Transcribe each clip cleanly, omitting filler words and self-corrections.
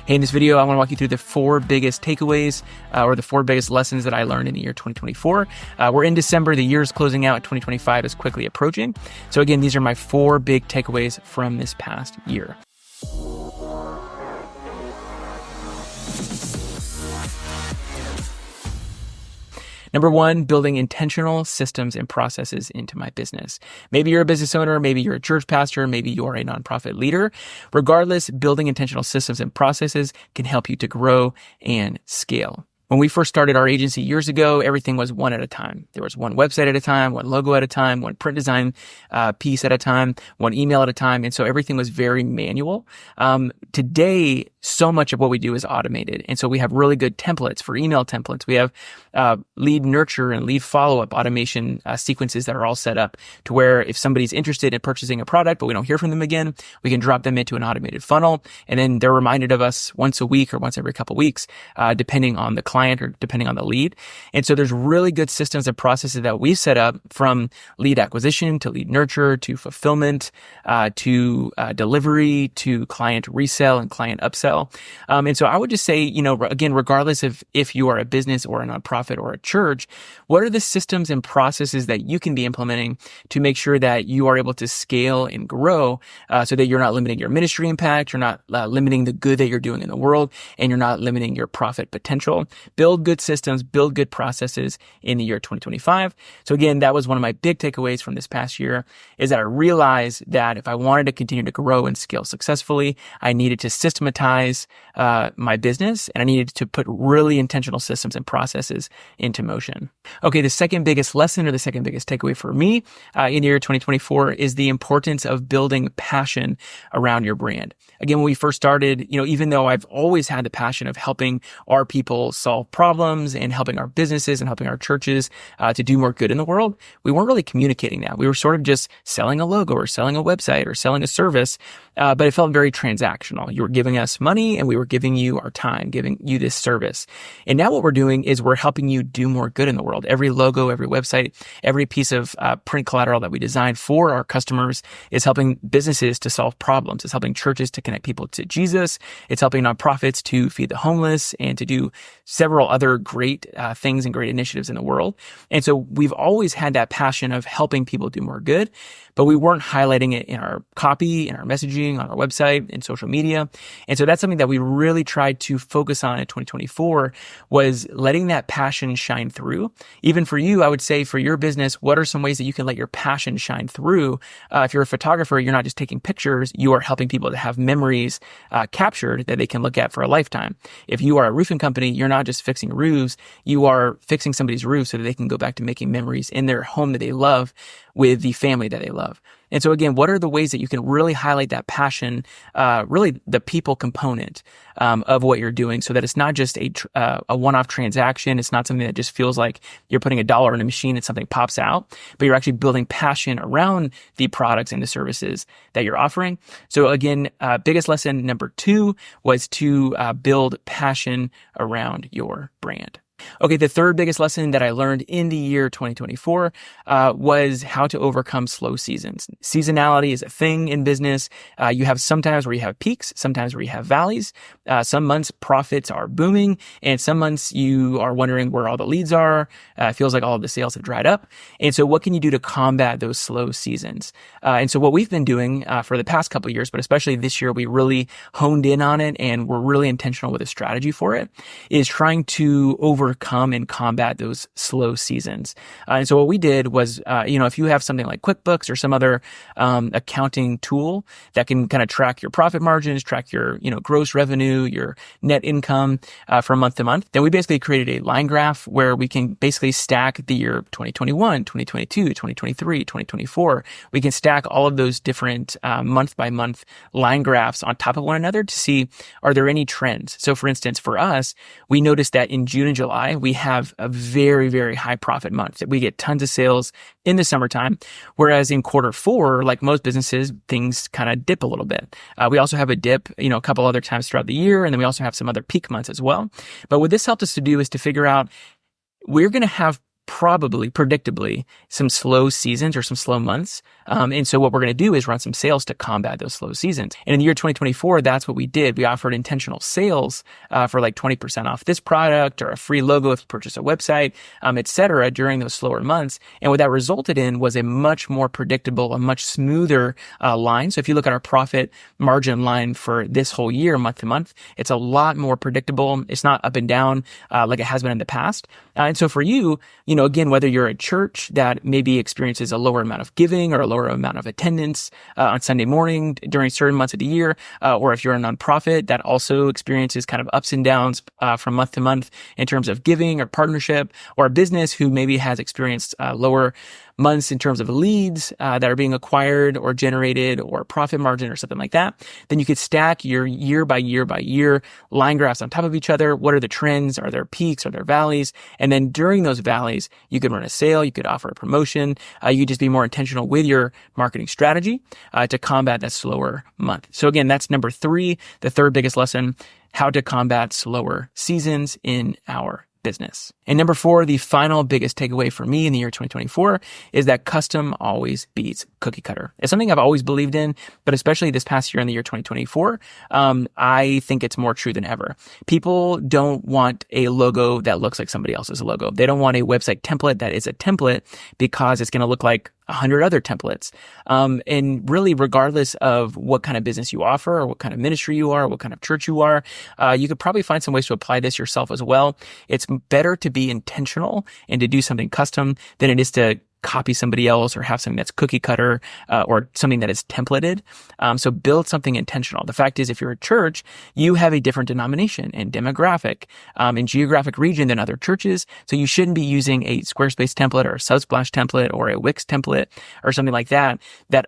Hey, in this video, I want to walk you through the 4 biggest takeaways or the 4 biggest lessons that I learned in the year 2024. We're in December. The year is closing out. 2025 is quickly approaching. So again, these are my 4 big takeaways from this past year. Number 1, building intentional systems and processes into my business. Maybe you're a business owner, maybe you're a church pastor, maybe you are a nonprofit leader. Regardless, building intentional systems and processes can help you to grow and scale. When we first started our agency years ago, everything was one at a time. There was one website at a time, one logo at a time, one print design piece at a time, one email at a time. And so everything was very manual. Today, so much of what we do is automated. And so we have really good templates for email templates. We have lead nurture and lead follow-up automation sequences that are all set up to where if somebody's interested in purchasing a product, but we don't hear from them again, we can drop them into an automated funnel. And then they're reminded of us once a week or once every couple of weeks, depending on the client or depending on the lead. And so there's really good systems and processes that we've set up from lead acquisition to lead nurture to fulfillment to delivery to client resell and client upsell. And so I would just say, again, regardless of if you are a business or a nonprofit or a church, what are the systems and processes that you can be implementing to make sure that you are able to scale and grow so that you're not limiting your ministry impact, you're not limiting the good that you're doing in the world, and you're not limiting your profit potential. Build good systems, build good processes in the year 2025. So again, that was one of my big takeaways from this past year is that I realized that if I wanted to continue to grow and scale successfully, I needed to systematize my business, and I needed to put really intentional systems and processes into motion. Okay, the second biggest lesson or the second biggest takeaway for me in the year 2024 is the importance of building passion around your brand. Again, when we first started, even though I've always had the passion of helping our people solve problems and helping our businesses and helping our churches to do more good in the world, we weren't really communicating that. We were sort of just selling a logo or selling a website or selling a service, but it felt very transactional. You were giving us money and we were giving you our time, giving you this service. And now what we're doing is we're helping you do more good in the world. Every logo, every website, every piece of print collateral that we designed for our customers is helping businesses to solve problems. It's helping churches to connect people to Jesus. It's helping nonprofits to feed the homeless and to do several other great things and great initiatives in the world. And so we've always had that passion of helping people do more good, but we weren't highlighting it in our copy, in our messaging, on our website, in social media. And so that's something that we really tried to focus on in 2024 was letting that passion shine through. Even for you, I would say for your business, what are some ways that you can let your passion shine through? If you're a photographer, you're not just taking pictures, you are helping people to have memories captured that they can look at for a lifetime. If you are a roofing company, you're not just fixing roofs, you are fixing somebody's roof so that they can go back to making memories in their home that they love with the family that they love. And so again, what are the ways that you can really highlight that passion, really the people component of what you're doing so that it's not just a one-off transaction. It's not something that just feels like you're putting $1 in a machine and something pops out, but you're actually building passion around the products and the services that you're offering. So again, biggest lesson number 2 was to build passion around your brand. Okay, the third biggest lesson that I learned in the year 2024 was how to overcome slow seasons. Seasonality is a thing in business. You have sometimes where you have peaks, sometimes where you have valleys. Some months profits are booming, and some months you are wondering where all the leads are. It feels like all of the sales have dried up. And so what can you do to combat those slow seasons? And so what we've been doing for the past couple of years, but especially this year, we really honed in on it and we're really intentional with a strategy for it, is trying to overcome and combat those slow seasons. And so what we did was, if you have something like QuickBooks or some other accounting tool that can kind of track your profit margins, track your gross revenue, your net income from month to month, then we basically created a line graph where we can basically stack the year 2021, 2022, 2023, 2024. We can stack all of those different month by month line graphs on top of one another to see, are there any trends? So for instance, for us, we noticed that in June and July, we have a very, very high profit month. We get tons of sales in the summertime, whereas in Q4, like most businesses, things kind of dip a little bit. We also have a dip, a couple other times throughout the year, and then we also have some other peak months as well. But what this helped us to do is to figure out we're going to have probably, predictably, some slow seasons or some slow months. And so what we're going to do is run some sales to combat those slow seasons. And in the year 2024, that's what we did. We offered intentional sales for like 20% off this product or a free logo if you purchase a website, et cetera, during those slower months. And what that resulted in was a much more predictable, a much smoother line. So if you look at our profit margin line for this whole year, month to month, it's a lot more predictable. It's not up and down like it has been in the past. And so for you, again, whether you're a church that maybe experiences a lower amount of giving or a lower amount of attendance on Sunday morning during certain months of the year, or if you're a nonprofit that also experiences kind of ups and downs from month to month in terms of giving or partnership, or a business who maybe has experienced lower months in terms of leads that are being acquired or generated or profit margin or something like that, then you could stack your year by year line graphs on top of each other. What are the trends? Are there peaks? Are there valleys? And then during those valleys, you could run a sale, you could offer a promotion, you could just be more intentional with your marketing strategy to combat that slower month. So again, that's number 3, the third biggest lesson, how to combat slower seasons in our business. And number 4, the final biggest takeaway for me in the year 2024 is that custom always beats cookie cutter. It's something I've always believed in, but especially this past year in the year 2024, I think it's more true than ever. People don't want a logo that looks like somebody else's logo. They don't want a website template that is a template because it's going to look like 100 other templates. And really, regardless of what kind of business you offer or what kind of ministry you are, what kind of church you are, you could probably find some ways to apply this yourself as well. It's better to be intentional and to do something custom than it is to copy somebody else or have something that's cookie cutter or something that is templated. So build something intentional. The fact is, if you're a church, you have a different denomination and demographic and geographic region than other churches. So you shouldn't be using a Squarespace template or a Subsplash template or a Wix template or something like that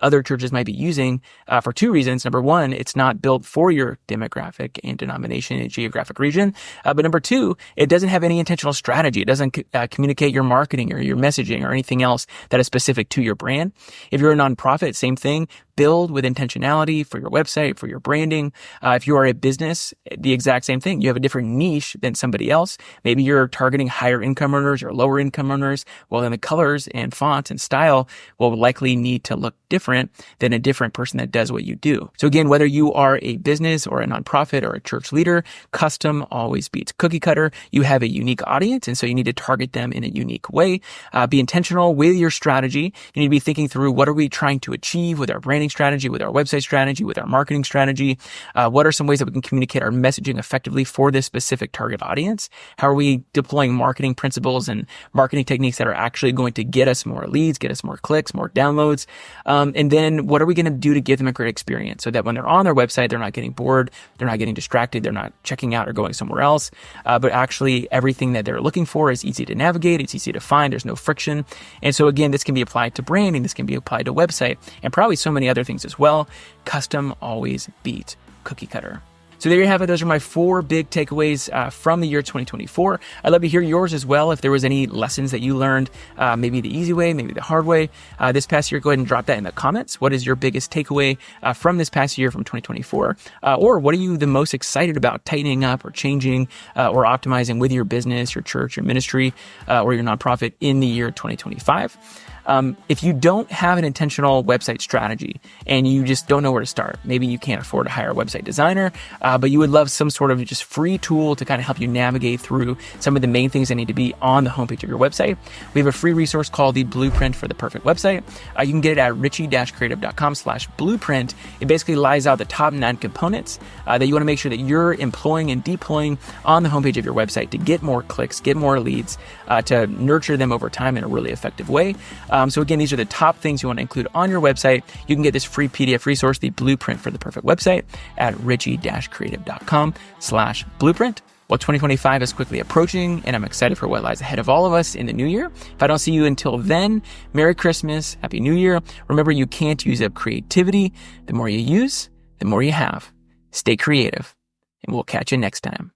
other churches might be using for 2 reasons. Number 1, it's not built for your demographic and denomination and geographic region. But number 2, it doesn't have any intentional strategy. It doesn't communicate your marketing or your messaging or anything else that is specific to your brand. If you're a nonprofit, same thing. Build with intentionality for your website, for your branding. If you are a business, the exact same thing. You have a different niche than somebody else. Maybe you're targeting higher income earners or lower income earners. Well, then the colors and fonts and style will likely need to look different than a different person that does what you do. So again, whether you are a business or a nonprofit or a church leader, custom always beats cookie cutter. You have a unique audience, and so you need to target them in a unique way. Be intentional with your strategy. You need to be thinking through, what are we trying to achieve with our branding strategy, with our website strategy, with our marketing strategy? What are some ways that we can communicate our messaging effectively for this specific target audience? How are we deploying marketing principles and marketing techniques that are actually going to get us more leads, get us more clicks, more downloads? And then what are we going to do to give them a great experience so that when they're on their website, they're not getting bored, they're not getting distracted, they're not checking out or going somewhere else, but actually everything that they're looking for is easy to navigate, it's easy to find, there's no friction. And so again, this can be applied to branding, this can be applied to website, and probably so many other things as well. Custom always beats cookie cutter. So there you have it. Those are my 4 big takeaways from the year 2024. I'd love to hear yours as well. If there was any lessons that you learned, maybe the easy way, maybe the hard way, this past year, go ahead and drop that in the comments. What is your biggest takeaway from this past year from 2024? Or what are you the most excited about tightening up or changing or optimizing with your business, your church, your ministry, or your nonprofit in the year 2025? If you don't have an intentional website strategy and you just don't know where to start, maybe you can't afford to hire a website designer, but you would love some sort of just free tool to kind of help you navigate through some of the main things that need to be on the homepage of your website. We have a free resource called the Blueprint for the Perfect Website. You can get it at richie-creative.com/blueprint. It basically lays out the top 9 components that you want to make sure that you're employing and deploying on the homepage of your website to get more clicks, get more leads, to nurture them over time in a really effective way. So again, these are the top things you want to include on your website. You can get this free PDF resource, the Blueprint for the Perfect Website, at richie-creative.com/blueprint. Well, 2025 is quickly approaching, and I'm excited for what lies ahead of all of us in the new year. If I don't see you until then, Merry Christmas, Happy New Year. Remember, you can't use up creativity. The more you use, the more you have. Stay creative, and we'll catch you next time.